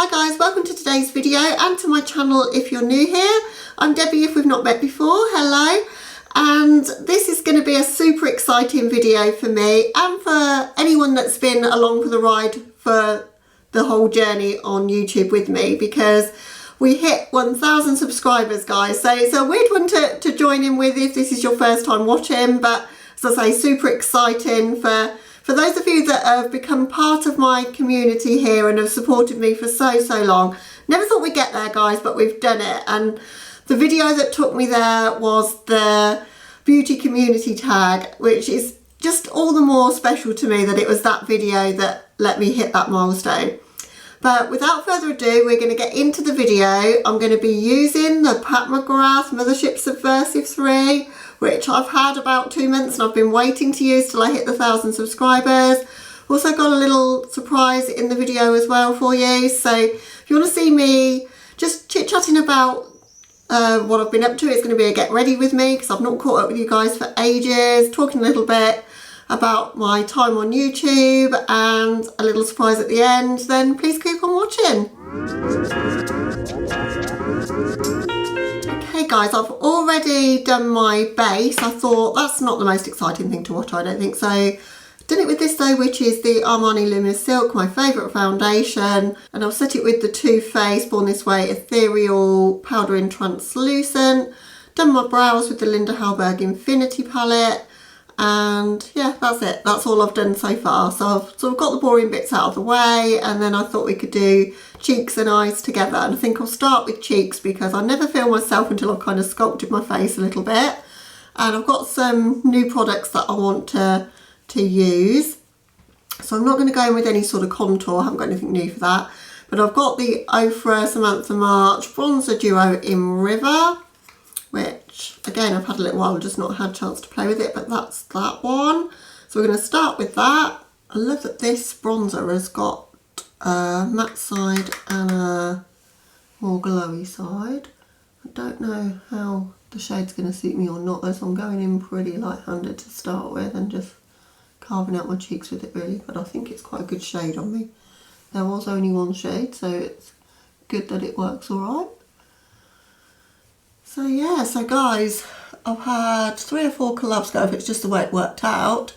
Hi guys, welcome to today's video and to my channel if you're new here. I'm Debbie if we've not met before, hello. And this is going to be a super exciting video for me and for anyone that's been along for the ride for the whole journey on YouTube with me, because we hit 1,000 subscribers guys, so it's a weird one to join in with if this is your first time watching, but as I say, super exciting for those of you that have become part of my community here and have supported me for so long. Never thought we'd get there guys, but we've done it. And the video that took me there was the beauty community tag, which is just all the more special to me that it was that video that let me hit that milestone. But without further ado, we're going to get into the video. I'm going to be using the Pat McGrath Mothership Subversive 3, which I've had about 2 months and I've been waiting to use till I hit the 1,000 subscribers. Also got a little surprise in the video as well for you. So if you want to see me just chit-chatting about what I've been up to, it's going to be a get ready with me because I've not caught up with you guys for ages, talking a little bit about my time on YouTube and a little surprise at the end, then please keep on watching. Okay guys, I've already done my base. I thought that's not the most exciting thing to watch, I don't think so. Done it with this though, which is the Armani Luminous Silk, my favourite foundation, and I've set it with the Too Faced Born This Way Ethereal Powder in Translucent. Done my brows with the Linda Hallberg Infinity palette. And yeah, that's it. That's all I've done so far. So I've sort of got the boring bits out of the way, and then I thought we could do cheeks and eyes together. And I think I'll start with cheeks because I never feel myself until I've kind of sculpted my face a little bit. And I've got some new products that I want to use. So I'm not going to go in with any sort of contour. I haven't got anything new for that. But I've got the Ofra Samantha March Bronzer Duo in River, which again I've had a little while, I've just not had a chance to play with it, but that's that one. So we're going to start with that. I love that this bronzer has got a matte side and a more glowy side. I don't know how the shade's going to suit me or not, though, so I'm going in pretty light-handed to start with and just carving out my cheeks with it really, but I think it's quite a good shade on me. There was only one shade, so it's good that it works alright. So yeah, so guys, I've had 3 or 4 collabs go, if it's just the way it worked out,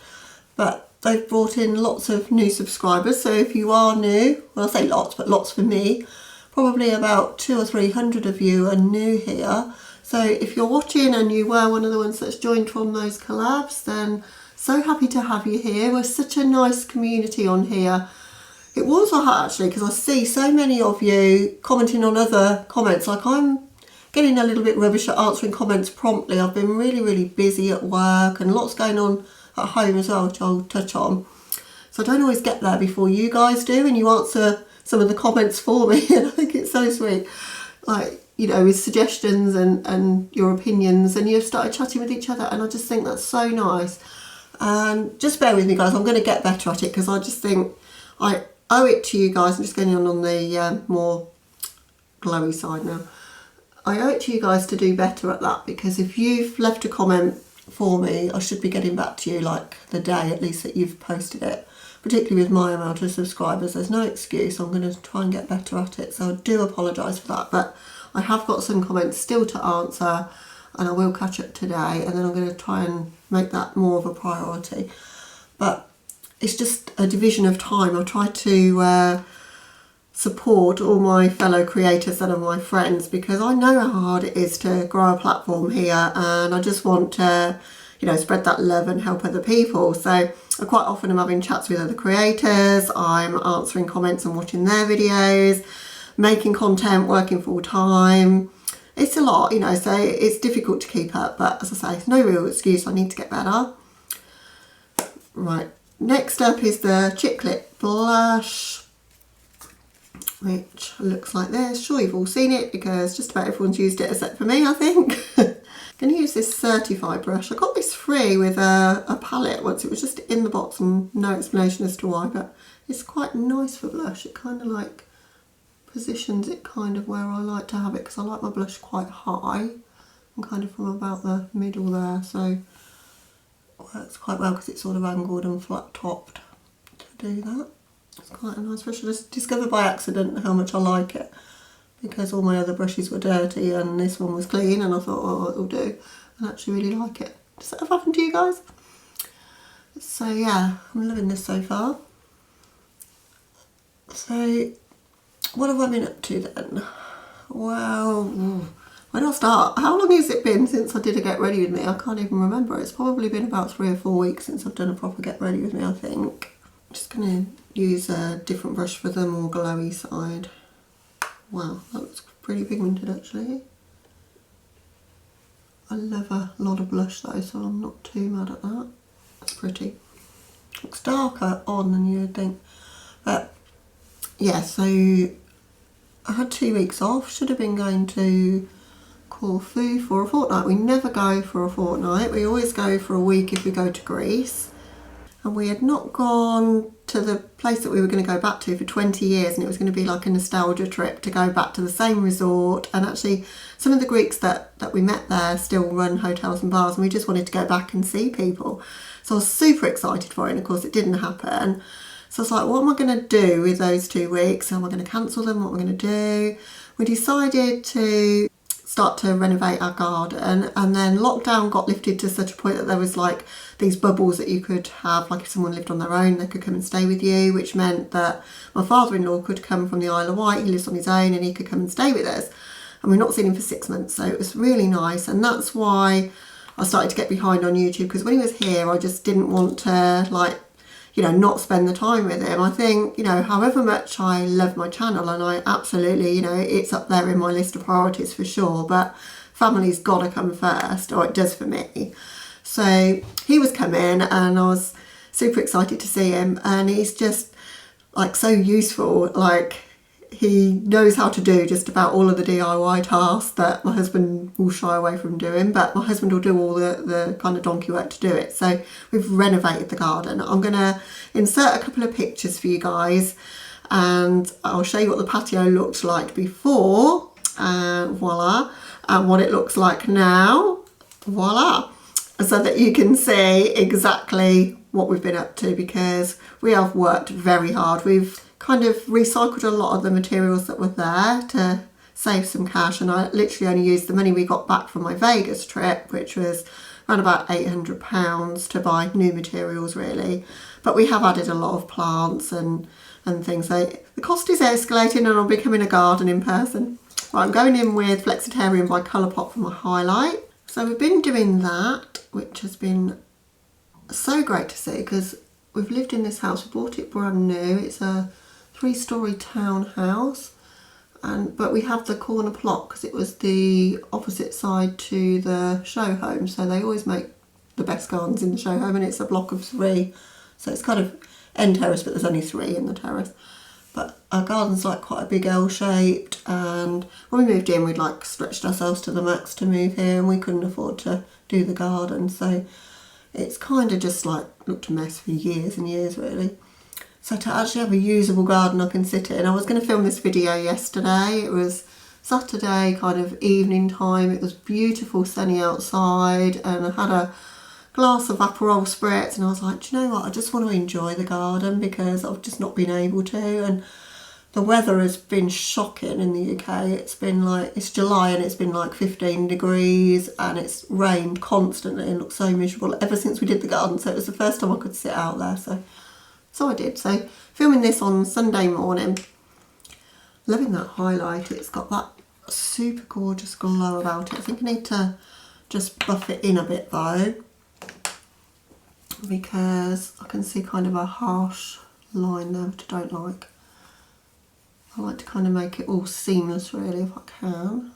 but they've brought in lots of new subscribers. So if you are new, well I say lots, but lots for me, probably about 200 or 300 of you are new here. So if you're watching and you were one of the ones that's joined from those collabs, then so happy to have you here. We're such a nice community on here. It was actually, because I see so many of you commenting on other comments. Like, I'm getting a little bit rubbish at answering comments promptly. I've been really busy at work and lots going on at home as well, which I'll touch on. So I don't always get there before you guys do, and you answer some of the comments for me, and I think it's so sweet. Like, you know, with suggestions and your opinions, and you've started chatting with each other, and I just think that's so nice. And just bear with me guys, I'm going to get better at it because I just think I owe it to you guys. I'm just getting on the more glowy side now. I owe it to you guys to do better at that, because if you've left a comment for me, I should be getting back to you like the day at least that you've posted it, particularly with my amount of subscribers. There's no excuse. I'm going to try and get better at it, so I do apologise for that, but I have got some comments still to answer and I will catch up today, and then I'm going to try and make that more of a priority. But it's just a division of time. I try to support all my fellow creators that are my friends, because I know how hard it is to grow a platform here, and I just want to, you know, spread that love and help other people. So I quite often am having chats with other creators, I'm answering comments and watching their videos, making content, working full time. It's a lot, you know, so it's difficult to keep up, but as I say, it's no real excuse. I need to get better. Right, next up is the Chick Lit blush, which looks like this. Sure, you've all seen it because just about everyone's used it except for me, I think. I'm going to use this Certified brush. I got this free with a palette once. It was just in the box and no explanation as to why, but it's quite nice for blush. It kind of like positions it kind of where I like to have it, because I like my blush quite high and kind of from about the middle there, so it works quite well because it's sort of angled and flat topped to do that. It's quite a nice brush. I just discovered by accident how much I like it, because all my other brushes were dirty and this one was clean, and I thought, oh, it'll do. I actually really like it. Does that have happened to you guys? So yeah, I'm loving this so far. So what have I been up to then? Well, where do I start? How long has it been since I did a get ready with me? I can't even remember. It's probably been about 3 or 4 weeks since I've done a proper get ready with me, I think. I'm just going to use a different brush for the more glowy side. Wow, that looks pretty pigmented actually. I love a lot of blush though, so I'm not too mad at that. That's pretty. Looks darker on than you would think. But yeah, so I had 2 weeks off. Should have been going to Corfu for a fortnight. We never go for a fortnight. We always go for a week if we go to Greece. And we had not gone to the place that we were going to go back to for 20 years, and it was going to be like a nostalgia trip to go back to the same resort. And actually some of the Greeks that we met there still run hotels and bars, and we just wanted to go back and see people. So I was super excited for it, and of course it didn't happen. So I was like, what am I going to do with those 2 weeks? Am I going to cancel them? What am I going to do? We decided to start to renovate our garden, and then lockdown got lifted to such a point that there was like these bubbles that you could have, like if someone lived on their own they could come and stay with you, which meant that my father-in-law could come from the Isle of Wight. He lives on his own, and he could come and stay with us, and we've not seen him for 6 months, so it was really nice. And that's why I started to get behind on YouTube, because when he was here I just didn't want to, like, you know, not spend the time with him. I think, you know, however much I love my channel, and I absolutely, you know, it's up there in my list of priorities for sure, but family's got to come first, or it does for me. So he was coming, and I was super excited to see him, and he's just like so useful. Like, he knows how to do just about all of the DIY tasks that my husband will shy away from doing, but my husband will do all the kind of donkey work to do it. So we've renovated the garden. I'm going to insert a couple of pictures for you guys, and I'll show you what the patio looked like before, voila, and what it looks like now, voila, so that you can see exactly what we've been up to, because we have worked very hard. We've kind of recycled a lot of the materials that were there to save some cash, and I literally only used the money we got back from my Vegas trip, which was around about £800, to buy new materials really. But we have added a lot of plants and things. So the cost is escalating, and I'm becoming a gardening person. Right, I'm going in with Flexitarian by Colourpop for my highlight. So we've been doing that, which has been so great to see, because we've lived in this house. We bought it brand new. It's a 3-storey townhouse, but we have the corner plot because it was the opposite side to the show home, so they always make the best gardens in the show home, and it's a block of 3, so it's kind of end terrace, but there's only 3 in the terrace. But our garden's like quite a big L-shaped, and when we moved in we'd like stretched ourselves to the max to move here, and we couldn't afford to do the garden, so it's kind of just like looked a mess for years and years really. So to actually have a usable garden I can sit in. I was going to film this video yesterday. It was Saturday kind of evening time. It was beautiful sunny outside, and I had a glass of Aperol Spritz, and I was like, do you know what, I just want to enjoy the garden, because I've just not been able to. And the weather has been shocking in the UK. It's been like, it's July and it's been like 15 degrees, and it's rained constantly and looked so miserable ever since we did the garden. So it was the first time I could sit out there. So I did. So filming this on Sunday morning, loving that highlight. It's got that super gorgeous glow about it. I think I need to just buff it in a bit though, because I can see kind of a harsh line there, which I don't like. I like to kind of make it all seamless really if I can.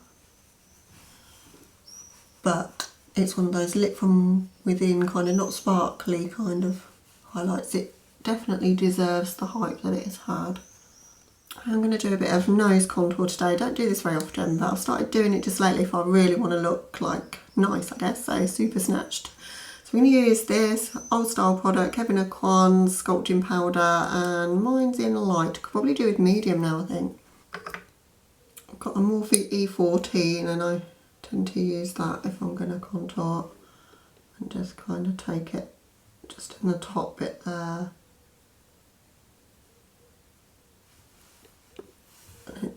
But it's one of those lit from within, kind of not sparkly kind of highlights. It definitely deserves the hype that it has had. I'm going to do a bit of nose contour today. I don't do this very often, but I've started doing it just lately if I really want to look like nice, I guess. So super snatched. So I'm going to use this old style product, Kevin Aquan's sculpting powder, and mine's in light. Could probably do with medium now, I think. I've got a Morphe E14, and I tend to use that if I'm going to contour, and just kind of take it just in the top bit there.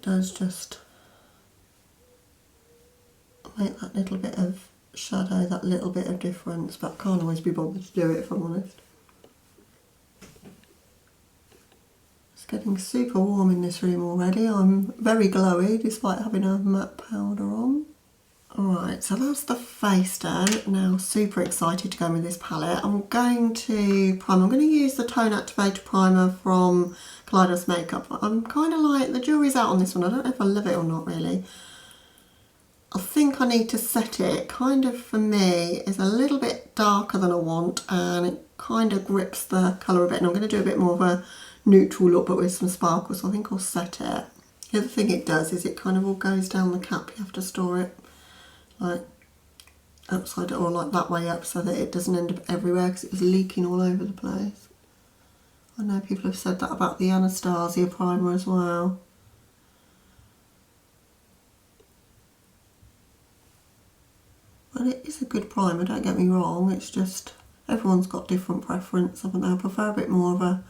does just make that little bit of shadow, that little bit of difference, but I can't always be bothered to do it if I'm honest. It's getting super warm in this room already. I'm very glowy despite having a matte powder on. Alright, so that's the face done. Now super excited to go in with this palette. I'm going to prime. I'm going to use the Tone Activator Primer from Kaleidos Makeup. I'm kind of like, the jury's out on this one. I don't know if I love it or not really. I think I need to set it, kind of for me, is a little bit darker than I want, and it kind of grips the colour a bit, and I'm going to do a bit more of a neutral look but with some sparkle, so I think I'll set it. The other thing it does is it kind of all goes down the cap. You have to store it like upside or like that way up so that it doesn't end up everywhere, because it was leaking all over the place. I know people have said that about the Anastasia primer as well. And it is a good primer, don't get me wrong, it's just everyone's got different preference, haven't they? I prefer a bit more of a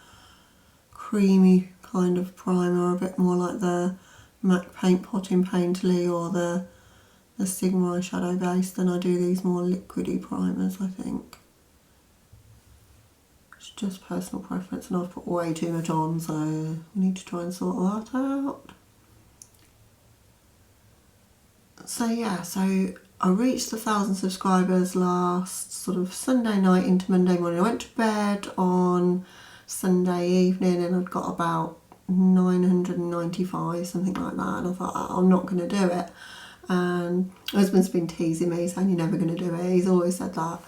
creamy kind of primer, a bit more like the MAC Paint Pot in Painterly or the Sigma eyeshadow base than I do these more liquidy primers, I think. It's just personal preference, and I've put way too much on, so we need to try and sort that out. So yeah, so I reached 1,000 subscribers last sort of Sunday night into Monday morning. I went to bed on Sunday evening and I'd got about 995, something like that, and I thought, I'm not going to do it. And my husband's been teasing me, saying you're never going to do it. He's always said that.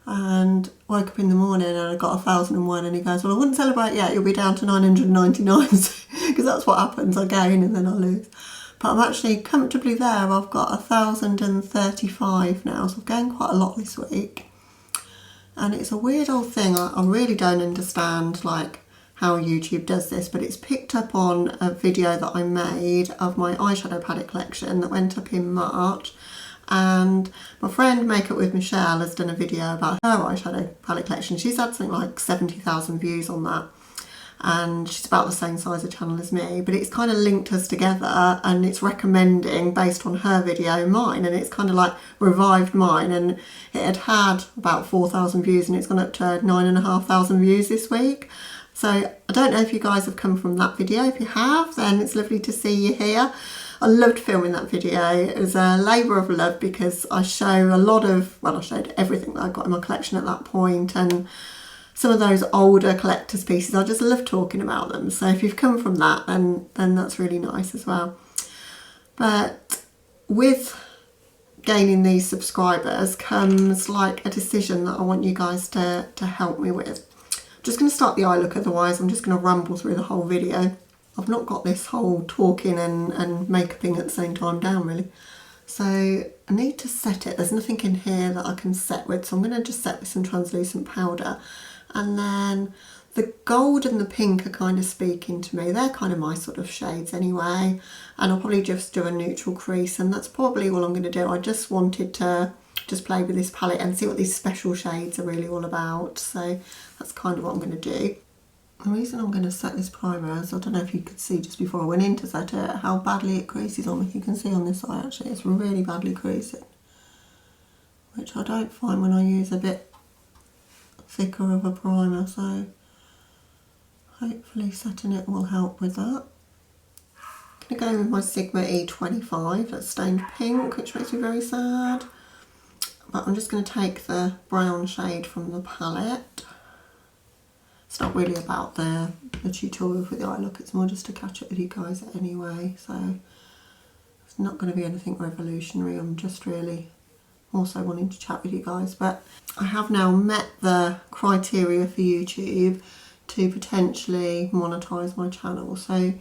And woke up in the morning and I got 1,001, and he goes, well, I wouldn't celebrate yet, you'll be down to 999, because that's what happens, I gain and then I lose. But I'm actually comfortably there. I've got 1,035 now, so I've gained quite a lot this week. And it's a weird old thing. I really don't understand like how YouTube does this, but it's picked up on a video that I made of my eyeshadow palette collection that went up in March. And my friend Makeup with Michelle has done a video about her eyeshadow palette collection. She's had something like 70,000 views on that. And she's about the same size of channel as me, but it's kind of linked us together, and it's recommending based on her video mine, and it's kind of like revived mine, and it had about 4,000 views and it's gone up to 9,500 views this week. So I don't know if you guys have come from that video. If you have, then it's lovely to see you here. I loved filming that video. It was a labour of love because I show a lot of, well, I showed everything that I got in my collection at that point, and some of those older collector's pieces, I just love talking about them. So if you've come from that, then that's really nice as well. But with gaining these subscribers comes like a decision that I want you guys to help me with. I'm just going to start the eye look, otherwise I'm just going to ramble through the whole video. I've not got this whole talking and makeuping at the same time down really. So I need to set it. There's nothing in here that I can set with, so I'm going to just set with some translucent powder. And then the gold and the pink are kind of speaking to me. They're kind of my sort of shades anyway. And I'll probably just do a neutral crease, and that's probably all I'm going to do. I just wanted to just play with this palette and see what these special shades are really all about. So that's kind of what I'm going to do. The reason I'm going to set this primer is, I don't know if you could see just before I went in to set it, how badly it creases on me. You can see on this eye actually, it's really badly creasing, which I don't find when I use a bit thicker of a primer, so hopefully setting it will help with that. I'm going to go in with my Sigma E25, that's stained pink, which makes me very sad. But I'm just going to take the brown shade from the palette. It's not really about the tutorial for the eye look, it's more just to catch up with you guys anyway, so it's not going to be anything revolutionary. I'm just really also wanting to chat with you guys. But I have now met the criteria for YouTube to potentially monetize my channel. So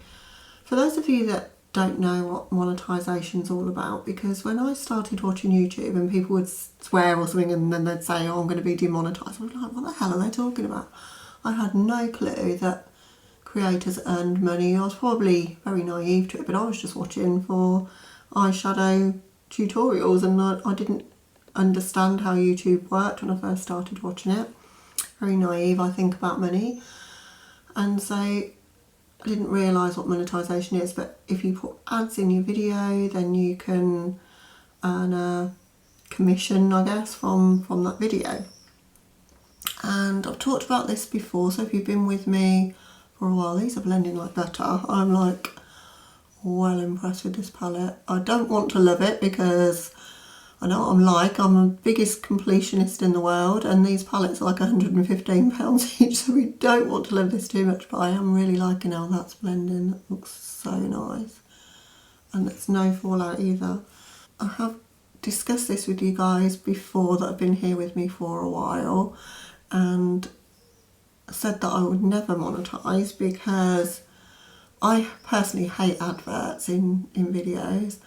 for those of you that don't know what monetization is all about, because when I started watching YouTube and people would swear or something and then they'd say, oh, I'm going to be demonetized, I was like, what the hell are they talking about? I had no clue that creators earned money. I was probably very naive to it, but I was just watching for eyeshadow tutorials, and I didn't understand how YouTube worked when I first started watching it. Very naive, I think, about money. And so I didn't realise what monetisation is, but if you put ads in your video, then you can earn a commission, I guess, from that video. And I've talked about this before, so if you've been with me for a while, these are blending like butter. I'm like well impressed with this palette. I don't want to love it because I know what I'm like. I'm the biggest completionist in the world, and these palettes are like £115 each, so we don't want to love this too much, but I am really liking how that's blending. That looks so nice, and there's no fallout either. I have discussed this with you guys before that have been here with me for a while, and said that I would never monetize because I personally hate adverts in videos.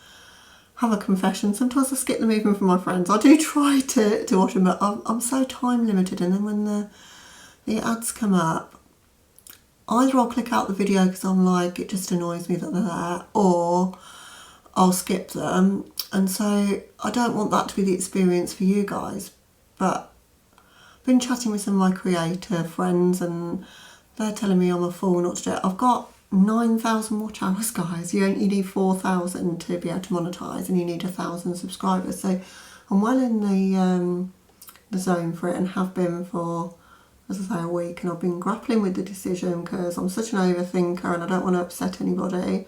Have a confession, sometimes I skip them even from my friends. I do try to watch them, but I'm so time limited, and then when the ads come up, either I'll click out the video because I'm like, it just annoys me that they're there, or I'll skip them. And so I don't want that to be the experience for you guys. But I've been chatting with some of my creator friends, and they're telling me I'm a fool not to do it. I've got 9,000 watch hours, guys. You need 4,000 to be able to monetize, and you need 1,000 subscribers. So I'm well in the zone for it, and have been for, as I say, a week. And I've been grappling with the decision because I'm such an overthinker and I don't want to upset anybody.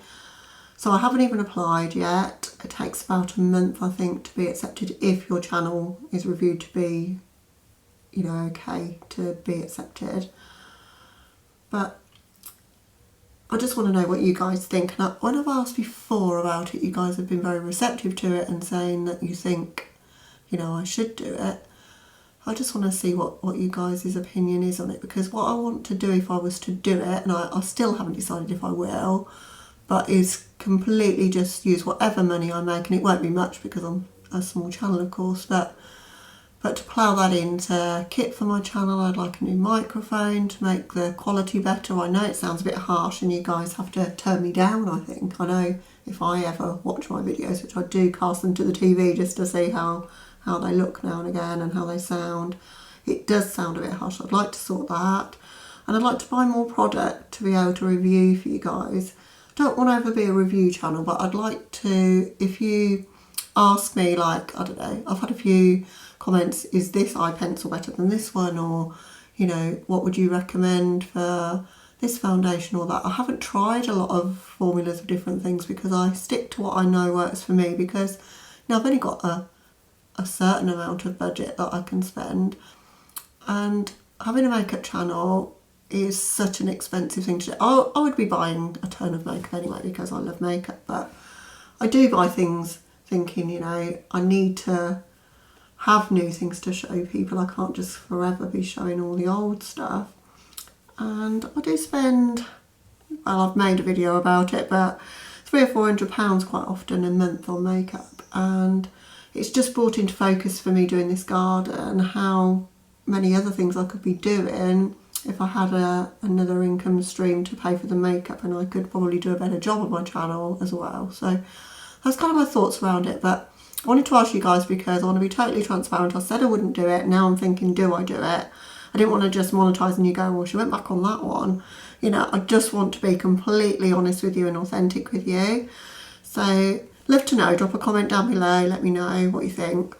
So I haven't even applied yet. It takes about a month, I think, to be accepted if your channel is reviewed to be, you know, okay to be accepted. But I just want to know what you guys think. And when I've asked before about it, you guys have been very receptive to it and saying that you think, you know, I should do it. I just want to see what you guys' opinion is on it, because what I want to do if I was to do it, and I still haven't decided if I will, but is completely just use whatever money I make, and it won't be much because I'm a small channel, of course, but to plough that into kit for my channel. I'd like a new microphone to make the quality better. I know it sounds a bit harsh and you guys have to turn me down, I think. I know if I ever watch my videos, which I do cast them to the TV just to see how they look now and again and how they sound, it does sound a bit harsh. I'd like to sort that. And I'd like to buy more product to be able to review for you guys. I don't want to ever be a review channel, but I'd like to, if you ask me, like, I don't know, I've had a few comments, is this eye pencil better than this one, or, you know, what would you recommend for this foundation or that. I haven't tried a lot of formulas of different things because I stick to what I know works for me, because now I've only got a certain amount of budget that I can spend, and having a makeup channel is such an expensive thing to do. I would be buying a ton of makeup anyway because I love makeup, but I do buy things thinking, you know, I need to have new things to show people. I can't just forever be showing all the old stuff. And I do spend, well, I've made a video about it, but £300 or £400 quite often a month on makeup. And it's just brought into focus for me doing this garden how many other things I could be doing if I had another income stream to pay for the makeup, and I could probably do a better job on my channel as well. So that's kind of my thoughts around it. But I wanted to ask you guys because I want to be totally transparent. I said I wouldn't do it. Now I'm thinking, do I do it? I didn't want to just monetize and you go, well, she went back on that one. You know, I just want to be completely honest with you and authentic with you. So love to know. Drop a comment down below. Let me know what you think.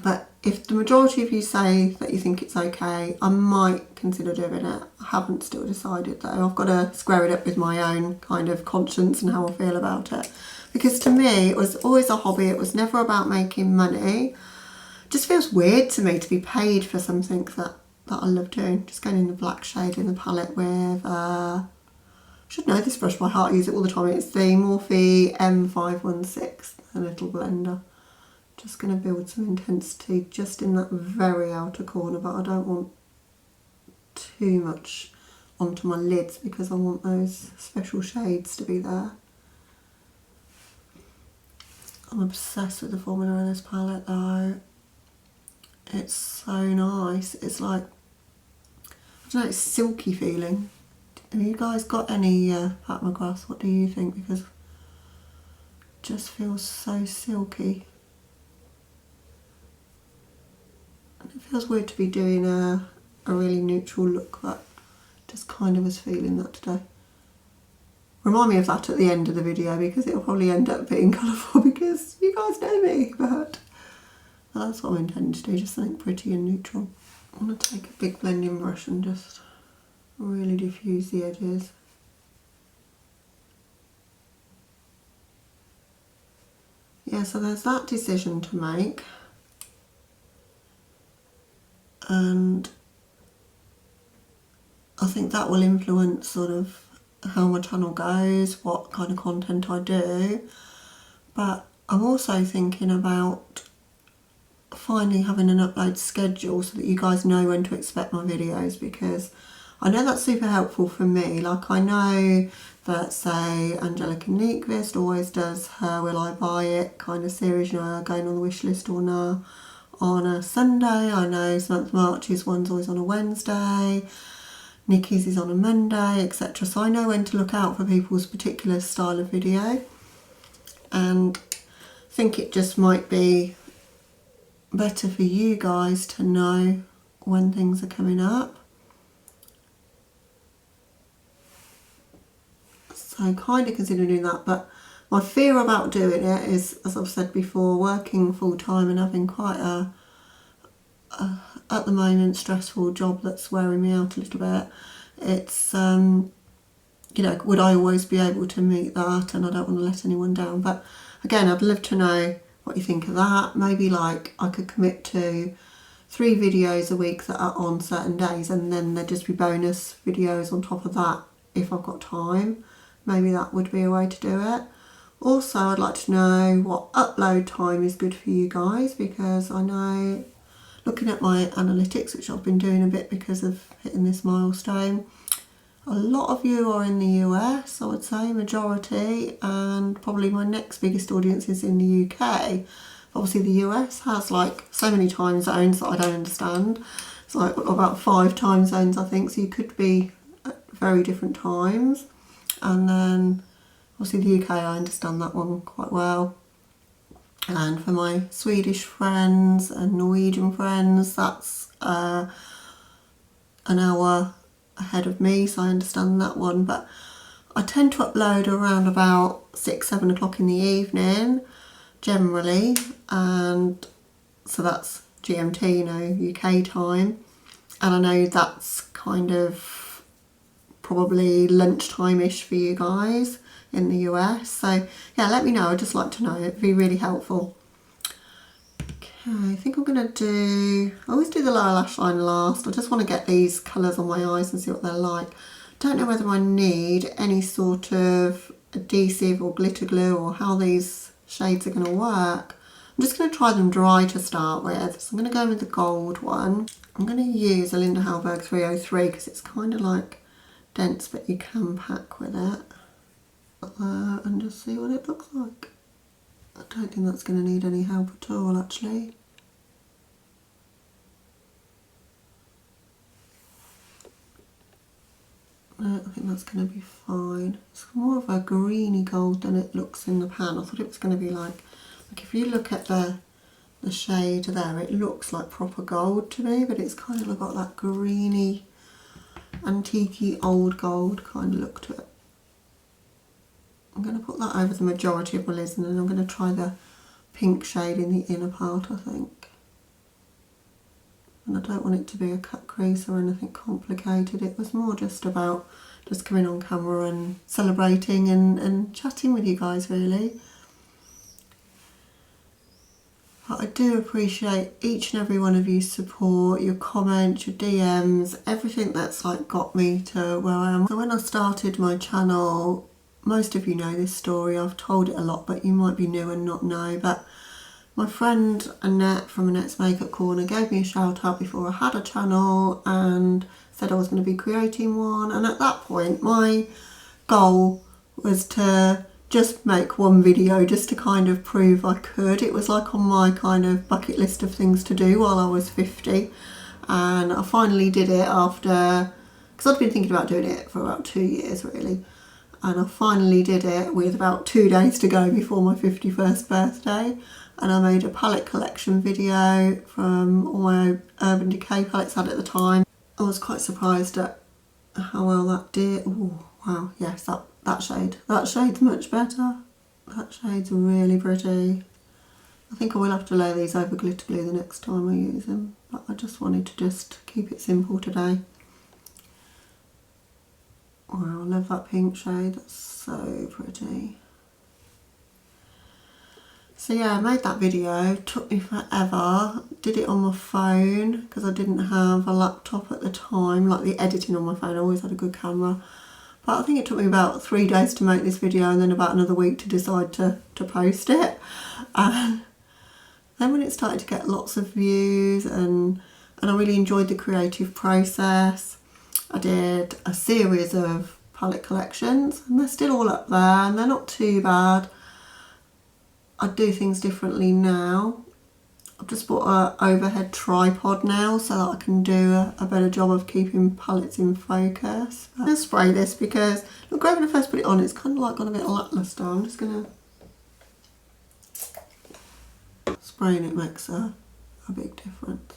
But if the majority of you say that you think it's okay, I might consider doing it. I haven't still decided though. I've got to square it up with my own kind of conscience and how I feel about it. Because to me, it was always a hobby. It was never about making money. It just feels weird to me to be paid for something that I love doing. Just going in the black shade in the palette with, I should know this brush by heart, I use it all the time. It's the Morphe M516, a little blender. Just going to build some intensity just in that very outer corner, but I don't want too much onto my lids because I want those special shades to be there. I'm obsessed with the formula in this palette though. It's so nice. It's like, I don't know, it's silky feeling. Have you guys got any Pat McGrath? What do you think? Because it just feels so silky. And it feels weird to be doing a really neutral look, but just kind of was feeling that today. remind me of that at the end of the video, because it'll probably end up being colourful because you guys know me, but that's what I'm intending to do, just something pretty and neutral. I'm going to take a big blending brush and just really diffuse the edges. Yeah, so there's that decision to make, and I think that will influence sort of how my channel goes, what kind of content I do. But I'm also thinking about finally having an upload schedule so that you guys know when to expect my videos, because I know that's super helpful for me. Like, I know that, say, Angelica Nyquist always does her Will I Buy It kind of series, you know, going on the wish list or no, on a Sunday. I know Samantha March's one's always on a Wednesday, Nikki's is on a Monday, etc. So I know when to look out for people's particular style of video, and I think it just might be better for you guys to know when things are coming up. So kind of considering doing that, but my fear about doing it is, as I've said before, working full time and having quite a at the moment stressful job that's wearing me out a little bit. It's you know, would I always be able to meet that? And I don't want to let anyone down. But again, I'd love to know what you think of that. Maybe like I could commit to 3 videos a week that are on certain days, and then there'd just be bonus videos on top of that if I've got time. Maybe that would be a way to do it. Also, I'd like to know what upload time is good for you guys, because I know, looking at my analytics, which I've been doing a bit because of hitting this milestone, a lot of you are in the US, I would say, majority, and probably my next biggest audience is in the UK. Obviously the US has like so many time zones that I don't understand. It's like about 5 time zones, I think, so you could be at very different times. And then obviously the UK, I understand that one quite well. And for my Swedish friends and Norwegian friends, that's an hour ahead of me, so I understand that one. But I tend to upload around about 6-7 o'clock in the evening generally, and so that's GMT, you know, UK time, and I know that's kind of probably lunchtime-ish for you guys in the US. So yeah, let me know, I'd just like to know, it'd be really helpful. Okay, I think I'm going to do, I always do the lower lash line last. I just want to get these colours on my eyes and see what they're like. Don't know whether I need any sort of adhesive or glitter glue, or how these shades are going to work. I'm just going to try them dry to start with. So I'm going to go with the gold one. I'm going to use a Linda Hallberg 303 because it's kind of like dense, but you can pack with it. And just see what it looks like. I don't think that's going to need any help at all, actually. No, I think that's going to be fine. It's more of a greeny gold than it looks in the pan. I thought it was going to be like if you look at the shade there, it looks like proper gold to me, but it's kind of got that greeny, antique-y old gold kind of look to it. I'm going to put that over the majority of my lids, and then I'm going to try the pink shade in the inner part, I think. And I don't want it to be a cut crease or anything complicated. It was more just about just coming on camera and celebrating and chatting with you guys, really. But I do appreciate each and every one of your support, your comments, your DMs, everything that's like got me to where I am. So when I started my channel, most of you know this story, I've told it a lot, but you might be new and not know. But my friend Annette from Annette's Makeup Corner gave me a shout out before I had a channel and said I was going to be creating one. And at that point, my goal was to just make one video just to kind of prove I could. It was like on my kind of bucket list of things to do while I was 50. And I finally did it after, because I'd been thinking about doing it for about 2 years really. And I finally did it with about 2 days to go before my 51st birthday. And I made a palette collection video from all my Urban Decay palettes I had at the time. I was quite surprised at how well that did. Oh wow, yes, that that shade's much better. That shade's really pretty. I think I will have to lay these over glitter glue the next time I use them, but I just wanted to just keep it simple today. Wow, I love that pink shade, that's so pretty. So yeah, I made that video, it took me forever, did it on my phone because I didn't have a laptop at the time, like the editing on my phone, I always had a good camera. But I think it took me about 3 days to make this video and then about another week to decide to post it. And then when it started to get lots of views and I really enjoyed the creative process, I did a series of palette collections and they're still all up there and they're not too bad. I do things differently now. I've just bought an overhead tripod now so that I can do a better job of keeping palettes in focus. I'm going to spray this because, look, when I first put it on, it's kind of like got a bit lacklustre. I'm just going to... Spraying it makes a big difference.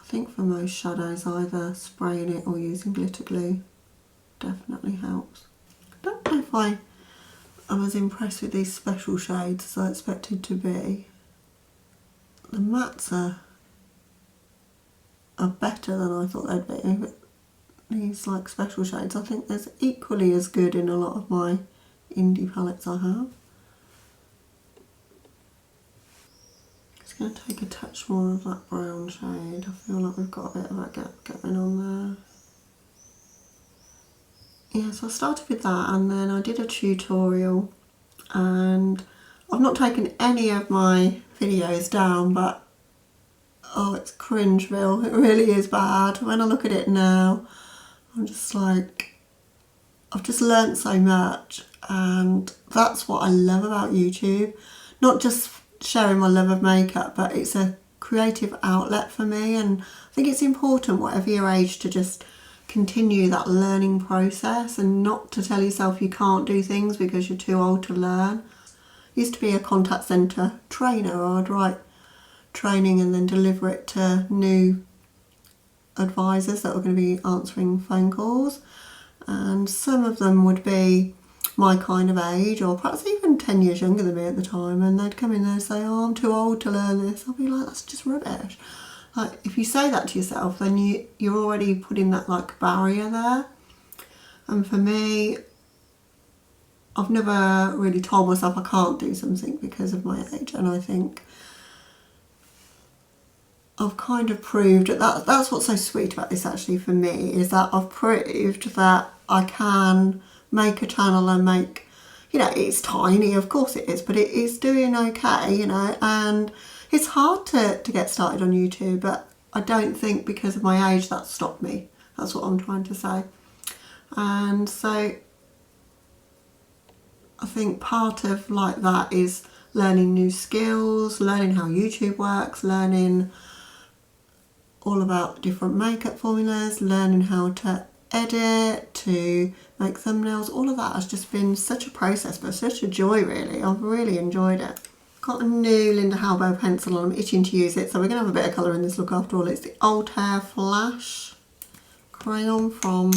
I think for most shadows, either spraying it or using glitter glue definitely helps. I don't know if I was impressed with these special shades as I expected to be. The mattes are better than I thought they'd be, but these like special shades I think there's equally as good in a lot of my indie palettes I have. Just going to take a touch more of that brown shade. I feel like we've got a bit of that gap going on there. Yeah, so I started with that and then I did a tutorial and I've not taken any of my videos down, but oh, it's cringeville. It really is bad. When I look at it now, I'm just like, I've just learnt so much and that's what I love about YouTube. Not just sharing my love of makeup, but it's a creative outlet for me and I think it's important, whatever your age, to just continue that learning process and not to tell yourself you can't do things because you're too old to learn. I used to be a contact centre trainer. I'd write training and then deliver it to new advisors that were going to be answering phone calls, and some of them would be my kind of age or perhaps even 10 years younger than me at the time, and they'd come in there and say, oh, I'm too old to learn this. I'll be like, that's just rubbish. Like, if you say that to yourself, then you're already putting that like barrier there. And for me, I've never really told myself I can't do something because of my age, and I think I've kind of proved that's what's so sweet about this actually for me, is that I've proved that I can make a channel and make, you know, it's tiny, of course it is, but it is doing okay, you know, and it's hard to get started on YouTube, but I don't think because of my age that stopped me. That's what I'm trying to say. And so I think part of like that is learning new skills, learning how YouTube works, learning all about different makeup formulas, learning how to edit, to make thumbnails. All of that has just been such a process, but such a joy really. I've really enjoyed it. Got a new Linda Halbo pencil and I'm itching to use it, so we're going to have a bit of colour in this look after all. It's the Altair Flash crayon from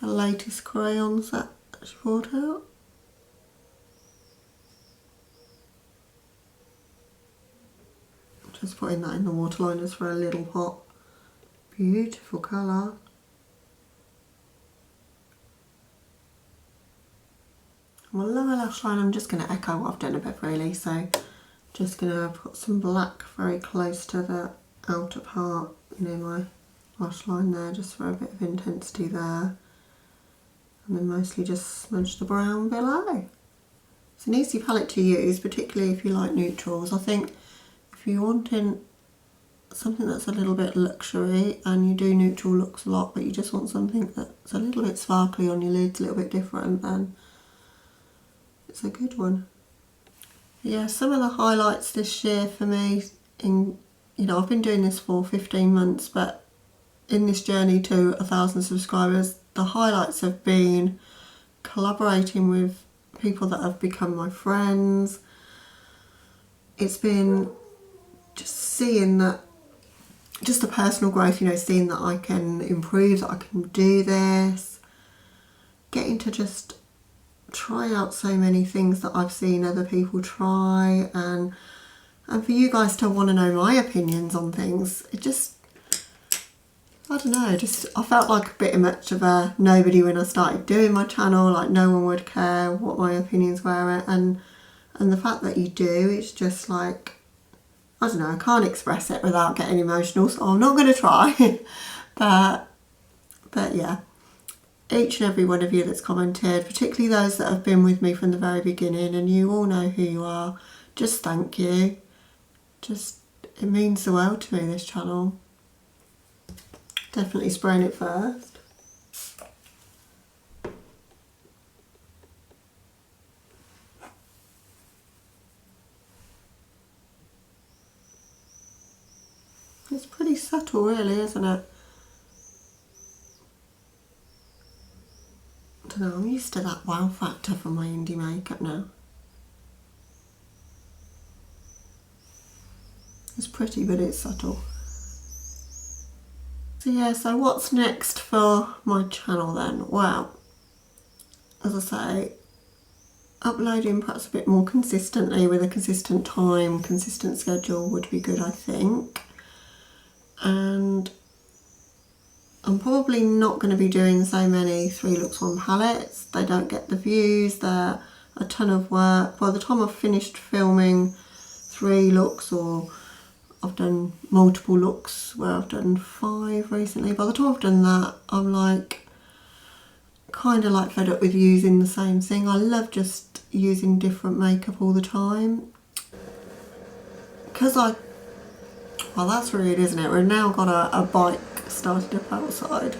the latest crayons that she brought out. Just putting that in the waterliners for a little pot. Beautiful colour. My lower lash line, I'm just going to echo what I've done a bit really, so just going to put some black very close to the outer part near my lash line there, just for a bit of intensity there, and then mostly just smudge the brown below. It's an easy palette to use, particularly if you like neutrals. I think if you're wanting something that's a little bit luxury and you do neutral looks a lot, but you just want something that's a little bit sparkly on your lids, a little bit different, then it's a good one. Yeah, some of the highlights this year for me, you know, I've been doing this for 15 months, but in this journey to 1,000 subscribers, the highlights have been collaborating with people that have become my friends. It's been just seeing that, just the personal growth, you know, seeing that I can improve, that I can do this. getting to just try out so many things that I've seen other people try, and for you guys to want to know my opinions on things, it just, I don't know, just I felt like a bit much of a nobody when I started doing my channel, like no one would care what my opinions were, and the fact that you do, it's just like, I don't know, I can't express it without getting emotional, so I'm not going to try. but yeah, each and every one of you that's commented, particularly those that have been with me from the very beginning, and you all know who you are, just thank you. Just, it means the world to me, this channel. Definitely spraying it first. It's pretty subtle really, isn't it? I don't know, I'm used to that wow factor from my indie makeup now. It's pretty, but it's subtle. So yeah, so what's next for my channel then? Well, as I say, uploading perhaps a bit more consistently with a consistent time, consistent schedule would be good, I think. And I'm probably not going to be doing so many 3 looks 1 palettes. They don't get the views, they're a ton of work. By the time I've finished filming 3 looks, or I've done multiple looks where I've done 5 recently, by the time I've done that, I'm like kind of like fed up with using the same thing. I love just using different makeup all the time. Because well, that's rude, isn't it? We've now got a bike started up outside.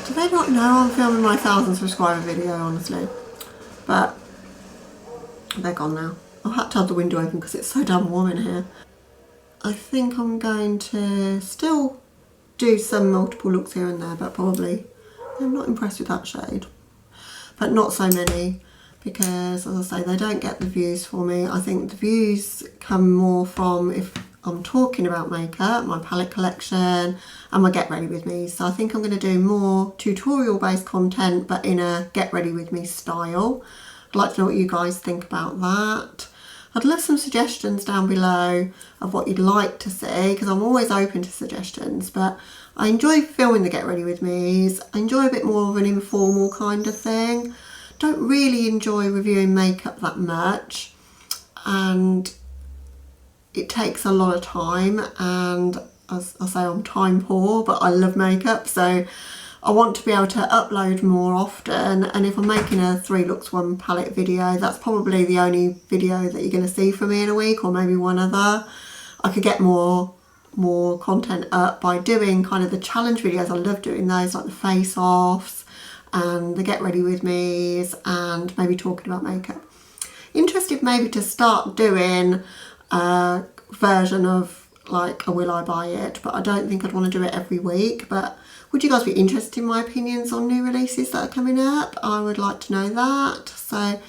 Do they not know I'm filming my 1,000 subscriber video, honestly? But they're gone now. I've had to have the window open because it's so damn warm in here. I think I'm going to still do some multiple looks here and there, but probably I'm not impressed with that shade. But not so many, because as I say, they don't get the views for me. I think the views come more from if I'm talking about makeup, my palette collection and my get ready with me. So I think I'm going to do more tutorial based content, but in a get ready with me style. I'd like to know what you guys think about that. I'd love some suggestions down below of what you'd like to see, because I'm always open to suggestions, but I enjoy filming the get ready with me's. I enjoy a bit more of an informal kind of thing. Don't really enjoy reviewing makeup that much, and it takes a lot of time, and as I say, I'm time poor, but I love makeup, so I want to be able to upload more often. And if I'm making a 3 looks 1 palette video, that's probably the only video that you're going to see from me in a week, or maybe one other. I could get more content up by doing kind of the challenge videos. I love doing those, like the face offs and the get ready with me's, and maybe talking about makeup. Interested maybe to start doing a version of like a will I buy it, but I don't think I'd want to do it every week. But would you guys be interested in my opinions on new releases that are coming up? I would like to know that. So I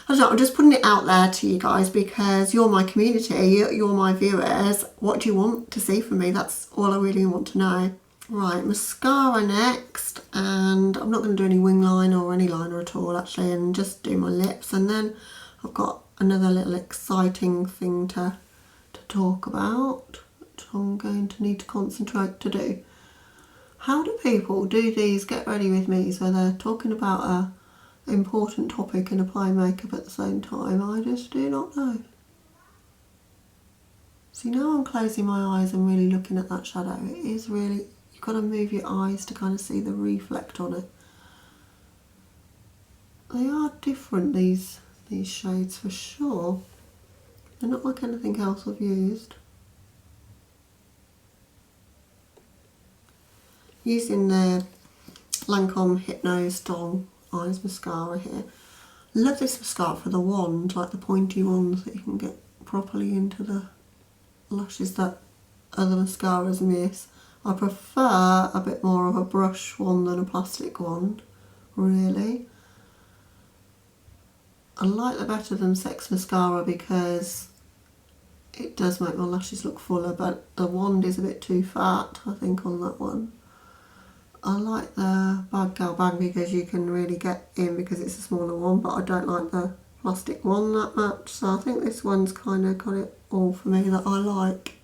don't know, I'm just putting it out there to you guys because you're my community, you're my viewers. What do you want to see from me? That's all I really want to know. Right, mascara next, and I'm not going to do any wing liner or any liner at all actually, and just do my lips, and then I've got another little exciting thing to talk about, which I'm going to need to concentrate to do. How do people do these get ready with me's where they're talking about a important topic and applying makeup at the same time? I just do not know. See, now I'm closing my eyes and really looking at that shadow. It is really, you've got to move your eyes to kind of see the reflect on it. They are different, these shades for sure. They're not like anything else I've used. Using the Lancome Hypno Strong Eyes mascara here. Love this mascara for the wand, like the pointy ones that you can get properly into the lashes that other mascaras miss. I prefer a bit more of a brush one than a plastic wand, really. I like the Better Than Sex mascara because it does make my lashes look fuller, but the wand is a bit too fat, I think, on that one. I like the Bad Gal Bang because you can really get in because it's a smaller one, but I don't like the plastic one that much, so I think this one's kind of got it all for me that I like.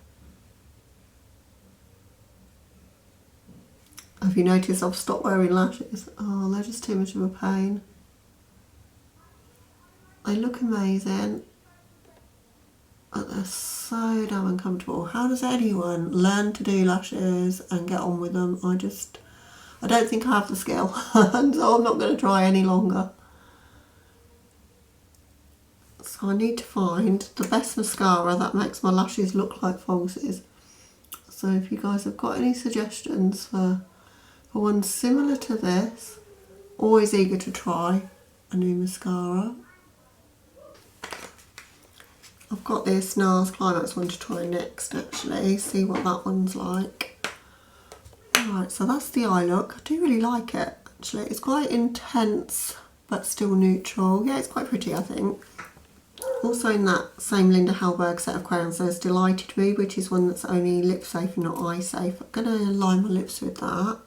Have you noticed I've stopped wearing lashes? Oh, they're just too much of a pain. They look amazing, but they're so damn uncomfortable. How does anyone learn to do lashes and get on with them? I don't think I have the skill, and so I'm not going to try any longer. So I need to find the best mascara that makes my lashes look like falsies. So if you guys have got any suggestions for one similar to this, always eager to try a new mascara. I've got this NARS Climax one to try next, actually, see what that one's like. Alright, so that's the eye look. I do really like it, actually. It's quite intense, but still neutral. Yeah, it's quite pretty, I think. Also in that same Linda Hallberg set of crayons, there's Delighted Me, which is one that's only lip safe and not eye safe. I'm going to line my lips with that.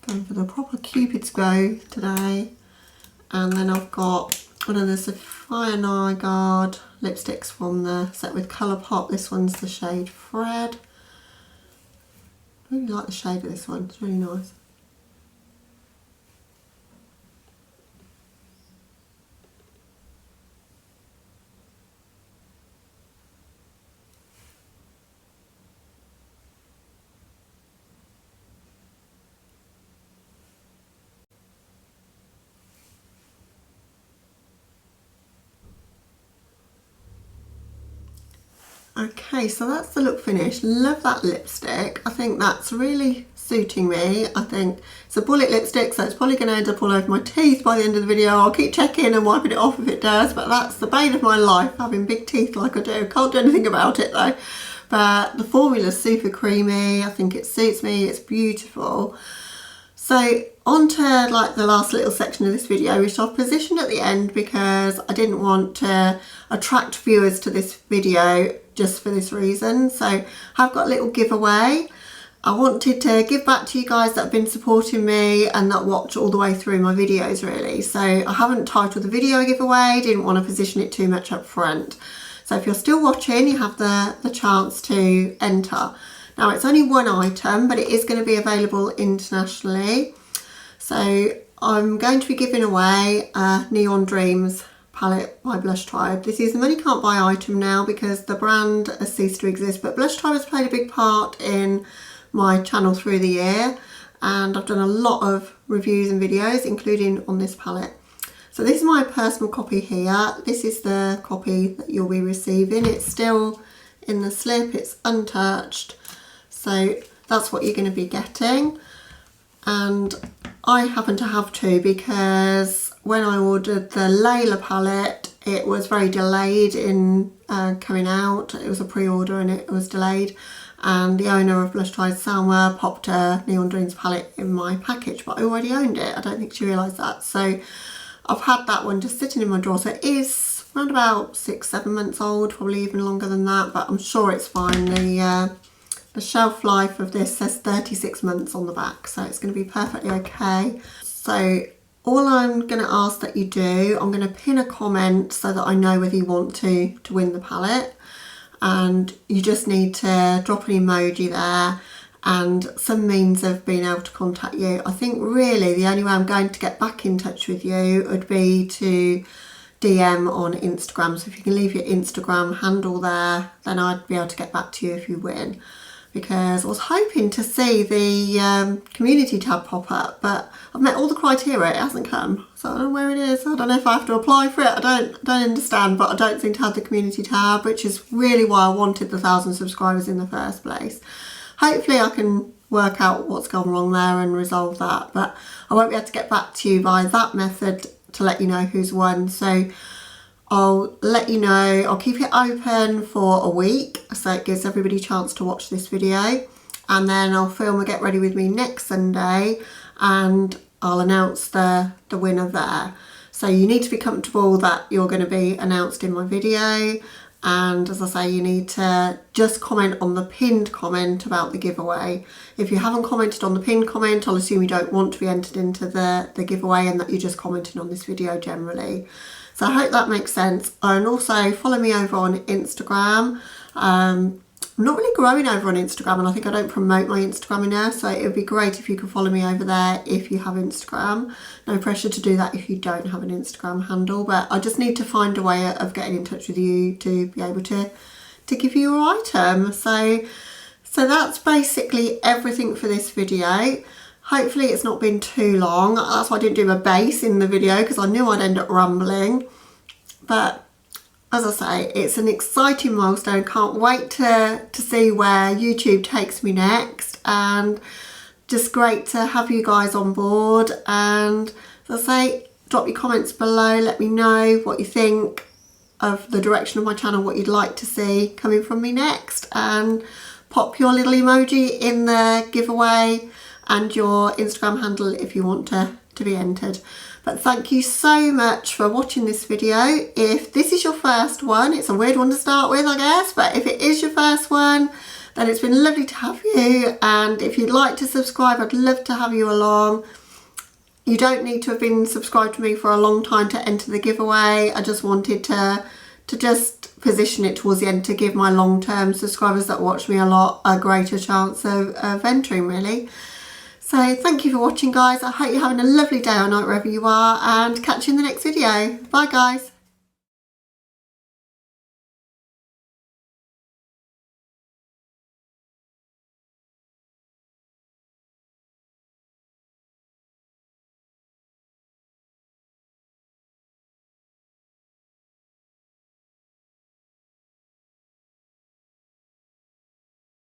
Going for the proper Cupid's Glow today, and then I've got one of the Sapphire Nygaard lipsticks from the set with Colourpop. This one's the shade Fred. I really like the shade of this one, it's really nice. Okay, so that's the look finished. Love that lipstick. I think that's really suiting me. I think it's a bullet lipstick, so it's probably going to end up all over my teeth by the end of the video. I'll keep checking and wiping it off if it does, but that's the bane of my life, having big teeth like I do. Can't do anything about it though. But the formula's super creamy. I think it suits me. It's beautiful. So on to like the last little section of this video, which I've positioned at the end because I didn't want to attract viewers to this video just for this reason. So I've got a little giveaway. I wanted to give back to you guys that have been supporting me and that watch all the way through my videos, really. So I haven't titled the video a giveaway, didn't want to position it too much up front. So if you're still watching, you have the chance to enter. Now it's only one item, but it is going to be available internationally. So I'm going to be giving away a Neon Dreams palette by Blush Tribe. This is the money can't buy item now because the brand has ceased to exist, but Blush Tribe has played a big part in my channel through the year, and I've done a lot of reviews and videos, including on this palette. So this is my personal copy here. This is the copy that you'll be receiving. It's still in the slip, it's untouched. So that's what you're going to be getting. And I happen to have two because when I ordered the Layla palette, it was very delayed in coming out. It was a pre-order and it was delayed. And the owner of Blush Tribe, Salma, popped a Neon Dreams palette in my package, but I already owned it. I don't think she realised that. So I've had that one just sitting in my drawer. So it is around about 6-7 months old, probably even longer than that, but I'm sure it's fine. The shelf life of this says 36 months on the back, so it's going to be perfectly okay. So all I'm going to ask that you do, I'm going to pin a comment so that I know whether you want to win the palette, and you just need to drop an emoji there and some means of being able to contact you. I think really the only way I'm going to get back in touch with you would be to DM on Instagram. So if you can leave your Instagram handle there, then I'd be able to get back to you if you win. Because I was hoping to see the community tab pop up, but I've met all the criteria, it hasn't come. So I don't know where it is. I don't know if I have to apply for it. I don't understand, but I don't seem to have the community tab, which is really why I wanted the 1,000 subscribers in the first place. Hopefully I can work out what's gone wrong there and resolve that. But I won't be able to get back to you via that method to let you know who's won. So I'll let you know. I'll keep it open for a week so it gives everybody a chance to watch this video, and then I'll film a Get Ready With Me next Sunday and I'll announce the winner there. So you need to be comfortable that you're going to be announced in my video, and as I say, you need to just comment on the pinned comment about the giveaway. If you haven't commented on the pinned comment, I'll assume you don't want to be entered into the giveaway and that you're just commenting on this video generally. So I hope that makes sense. And also follow me over on Instagram. I'm not really growing over on Instagram, and I think I don't promote my Instagram enough, so it would be great if you could follow me over there if you have Instagram. No pressure to do that if you don't have an Instagram handle, but I just need to find a way of getting in touch with you to be able to give you your item. So that's basically everything for this video. Hopefully it's not been too long. That's why I didn't do a base in the video, because I knew I'd end up rambling. But as I say, it's an exciting milestone. Can't wait to see where YouTube takes me next, and just great to have you guys on board. And as I say, drop your comments below, let me know what you think of the direction of my channel, what you'd like to see coming from me next, and pop your little emoji in the giveaway and your Instagram handle if you want to be entered. But thank you so much for watching this video. If this is your first one, it's a weird one to start with, I guess, but if it is your first one, then it's been lovely to have you. And if you'd like to subscribe, I'd love to have you along. You don't need to have been subscribed to me for a long time to enter the giveaway. I just wanted to just position it towards the end to give my long-term subscribers that watch me a lot a greater chance of entering, really. So thank you for watching, guys. I hope you're having a lovely day or night wherever you are, and catch you in the next video. Bye, guys.